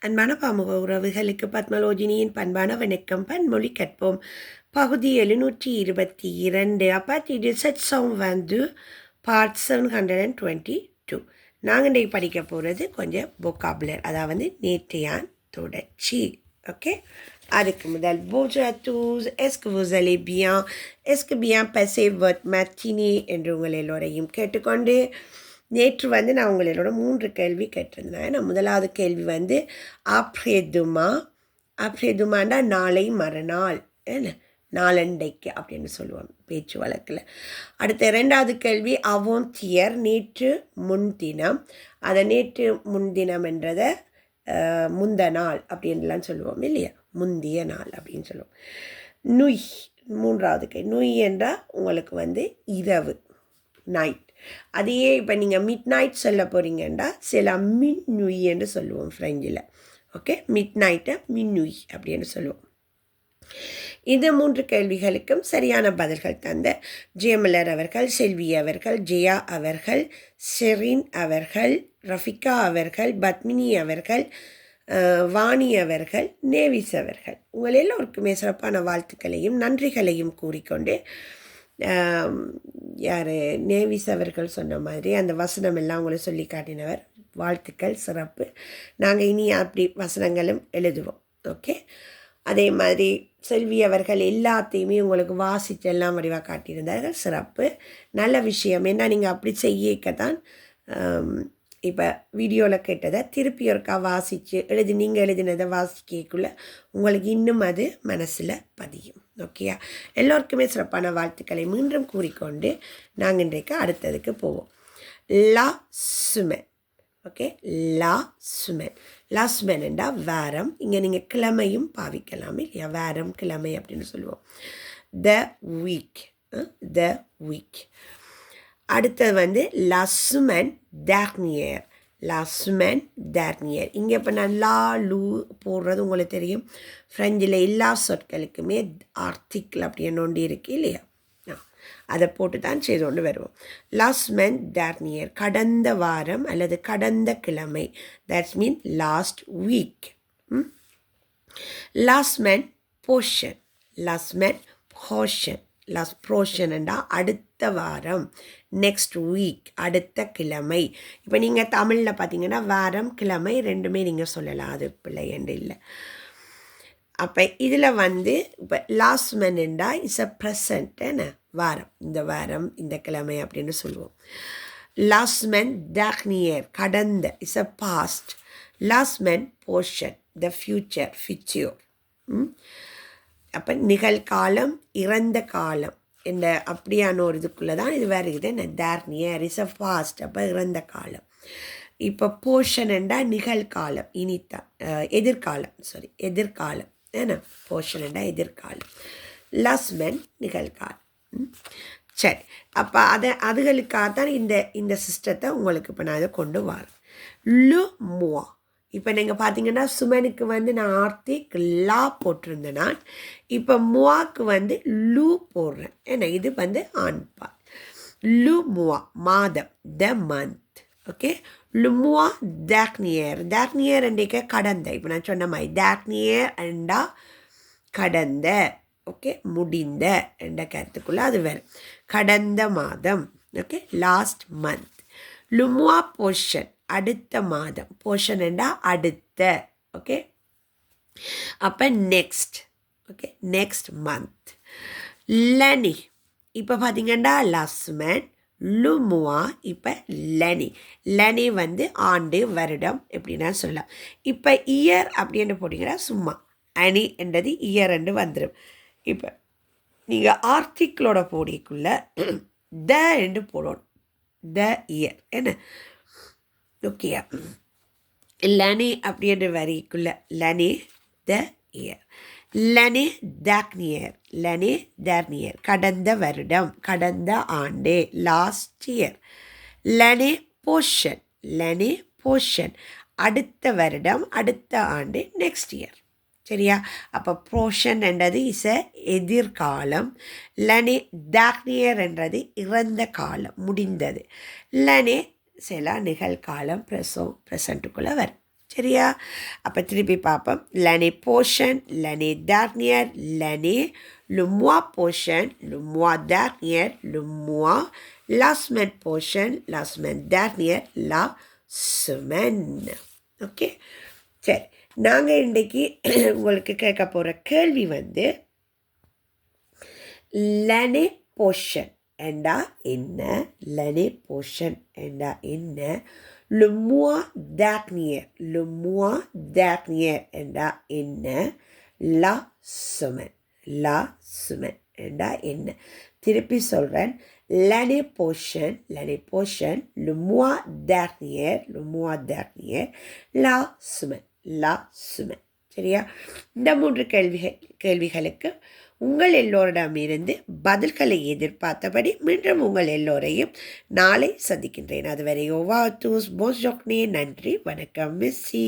அன்பான பாமுக உறவுகளுக்கு பத்மலோஜினியின் பண்பான வணக்கம். பன்மொழி கற்போம் பகுதி 722. அப்பாத்தி டிசெட்ஸம் வந்து பார்ட் 722. நாங்கள் இன்றைக்கு படிக்க போகிறது கொஞ்சம் vocabulary, அதாவது நேற்றையான் தொடர்ச்சி. ஓகே, அதுக்கு முதல் bonjour à tous, est-ce que vous allez bien, est-ce que bien passé votre matinée என்று உங்கள் எல்லோரையும் கேட்டுக்கொண்டு நேற்று வந்து நான் உங்களோட 3 கேள்வி கேட்டிருந்தேன். நான் முதலாவது கேள்வி வந்து ஆப்ரேதுமாண்டா நாளை மறுநாள், என்ன நாளண்டைக்கு அப்படின்னு சொல்லுவோம் பேச்சு வழக்கில். அடுத்த 2வது கேள்வி அவொந்தியர் நேற்று முன்தினம். அதை நேற்று முன்தினம் என்றதை முந்த நாள் அப்படின்லாம் சொல்லுவோம் இல்லையா, முந்திய நாள் அப்படின்னு சொல்லுவோம். நுய் 3வது கேள்வி நுய் என்றால் உங்களுக்கு வந்து இரவு, நைட். அதையே இப்போ நீங்கள் மிட் நைட் சொல்ல போகிறீங்கன்னா சில மின் நுய் என்று சொல்லுவோம் ஃப்ரெஞ்சில். ஓகே, மிட் நைட்டை மின் நுய் அப்படின்னு சொல்லுவோம். இந்த 3 கேள்விகளுக்கும் சரியான பதில்கள் தந்த ஜெயமலர் அவர்கள், செல்வி அவர்கள், ஜெயா அவர்கள், ஷெரின் அவர்கள், ரஃபிகா அவர்கள், பத்மினி அவர்கள், வாணி அவர்கள், நேவிஸ் அவர்கள், உங்கள் எல்லோருக்குமே சிறப்பான வாழ்த்துக்களையும் நன்றிகளையும் கூறிக்கொண்டு, யார் நேவிஸ் அவர்கள் சொன்ன மாதிரி அந்த வசனம் எல்லாம் உங்களை சொல்லி காட்டினவர், வாழ்த்துக்கள், சிறப்பு. நாங்கள் இனி அப்படி வசனங்களும் எழுதுவோம். ஓகே, அதே மாதிரி செல்வி அவர்கள் எல்லாத்தையுமே உங்களுக்கு வாசித்து எல்லாம் வடிவாக காட்டியிருந்தார்கள், சிறப்பு, நல்ல விஷயம். ஏன்னா நீங்கள் அப்படி செய்யக்கத்தான் இப்போ வீடியோவில் கேட்டதை திருப்பி ஒருக்கா வாசித்து நீங்கள் எழுதினதை வாசிக்கக்குள்ள உங்களுக்கு இன்னும் அது மனசில் பதியும். ஓகேயா, எல்லோருக்குமே சிறப்பான வாழ்த்துக்களை மீண்டும் கூறிக்கொண்டு நாங்கள் இன்றைக்கு அடுத்ததுக்கு போவோம். லா சுமென். ஓகே, லா சுமென். லா சுமென் என்றால் வாரம். இங்கே நீங்கள் கிழமையும் பாவிக்கலாம் இல்லையா, வாரம் கிழமை அப்படின்னு சொல்லுவோம். The week, the week. அடுத்தது வந்து லா சுமென் டர்னியர். லா சுமென் டர்னியர். இங்கே இப்போ நான் லா லூ போடுறது உங்களுக்கு தெரியும். ஃப்ரெஞ்சில் எல்லா சொற்களுக்குமே ஆர்டிக்கிள் அப்படின்னு ஒன்று இருக்குது இல்லையா, அதை போட்டு தான் செய்து கொண்டு வருவோம். லா சுமென் டர்னியர், கடந்த வாரம் அல்லது கடந்த கிழமை. That's mean last week. லா சுமென் போஷன். லா சுமென் போஷன். லாஸ்ட் ப்ரோஷன் என்றால் அடுத்த வாரம், நெக்ஸ்ட் வீக், அடுத்த கிழமை. இப்போ நீங்கள் தமிழில் பார்த்தீங்கன்னா வாரம் கிழமை ரெண்டுமே நீங்கள் சொல்லலாம், அது பிள்ளை என்று இல்லை. அப்போ இதில் வந்து இப்போ லாஸ்ட் மன் என்றால் இட்ஸ் அ ப்ரெசன்ட், என்ன வாரம், இந்த வாரம் இந்த கிழமை அப்படின்னு சொல்லுவோம். லாஸ்ட் மன் டர்னியர், கடந்த, இட்ஸ் அ பாஸ்ட். லாஸ்ட் மன் போர்ஷன், த ஃபியூச்சர், ஃபியூச்சர். அப்போ நிகழ்காலம், இறந்த காலம் என்ற அப்படியான ஒரு இதுக்குள்ளே தான் இது வருகிறது. என்ன டர்னியர் இஸ் அ பாஸ்ட், அப்போ இறந்த காலம். இப்போ போர்ஷன் என்றால் நிகழ்காலம், இனித்தான் எதிர்காலம், எதிர்காலம், ஏன்னா போர்ஷன் என்றால் எதிர்காலம். லாஸ்மென் நிகழ்காலம். சரி, அப்போ அதுகளுக்காகத்தான் இந்த சிஸ்டத்தை உங்களுக்கு இப்போ நான் அதை கொண்டு வரேன். லு முவா. இப்போ நீங்கள் பார்த்தீங்கன்னா சுமனுக்கு வந்து நான் ஆர்த்திக் லா போட்டிருந்தேன்னா, இப்போ முவாக்கு வந்து லூ போடுறேன். ஏன்னா இது வந்து ஆண்பால். லு முவா மாதம், த மந்த். ஓகே, லு முவா டர்னியர். டர்னியர் என்றைக்கு கடந்த. இப்போ நான் சொன்ன மாதிரி டர்னியர் என்றா கடந்த, ஓகே, முடிந்த என்ற கருத்துக்குள்ளே அது வரும். கடந்த மாதம், ஓகே, லாஸ்ட் மந்த். லு முவா போர்ஷன், அடுத்த மாதம். போர்ஷன் என்றால் அடுத்த, ஓகே. அப்போ நெக்ஸ்ட், ஓகே, நெக்ஸ்ட் மந்த். லனி. இப்போ பார்த்தீங்கன்னா லாஸ்மன், லுமுவா, இப்போ லனி. லனி வந்து ஆண்டு, வருடம் எப்படின்னா சொல்லலாம். இப்போ இயர் அப்படின்னு போட்டிங்கன்னா சும்மா அணி என்றது இயர் என்று வந்துடும். இப்போ நீங்கள் ஆர்டிக்கிளோட போடிக்குள்ள த என்று போடணும், த இயர், என்ன ஓகேயா. லனி அப்படின்ற வரிக்குள்ள லனி த இயர். லனி டர்னியர். லனி டர்னியர், கடந்த வருடம், கடந்த ஆண்டு, லாஸ்ட் இயர். லனி போர்ஷன். லனி போர்ஷன், அடுத்த வருடம், அடுத்த ஆண்டு, நெக்ஸ்ட் இயர். சரியா, அப்போ போர்ஷன் என்றது இஸ் எ எதிர்காலம். லனி டர்னியர் என்றது இறந்த காலம், முடிந்தது. லனி சில நிகழ்காலம், ப்ரெசண்ட்டுக்குள்ளே வரும். சரியா? அப்போ திருப்பி பார்ப்போம். L'année prochaine, l'année dernière, l'année, le mois prochain, le mois dernier, le mois, la semaine prochaine, la semaine dernière, la semaine. Okay, சரி. நாங்கள் இன்றைக்கு உங்களுக்கு கேட்க போகிற கேள்வி வந்து l'année prochaine என்றா என்ன, l'année prochaine என்றா என்ன, le mois dernier, le mois dernier என்றா என்ன, la semaine, la semaine என்றா என்ன. திருப்பி சொல்கிறேன். l'année prochaine, l'année prochaine, le mois dernier, le mois dernier, la semaine, la semaine. சரியா? இந்த 3 கேள்விகளுக்கு உங்கள் எல்லோரிடமிருந்து பதில்களை எதிர்பார்த்தபடி மீண்டும் உங்கள் எல்லோரையும் நாளை சந்திக்கின்றேன். அதுவரை ஓவா தூஸ் போஸ் ஜோக்னே. நன்றி, வணக்கம், மிஸ்ஸி.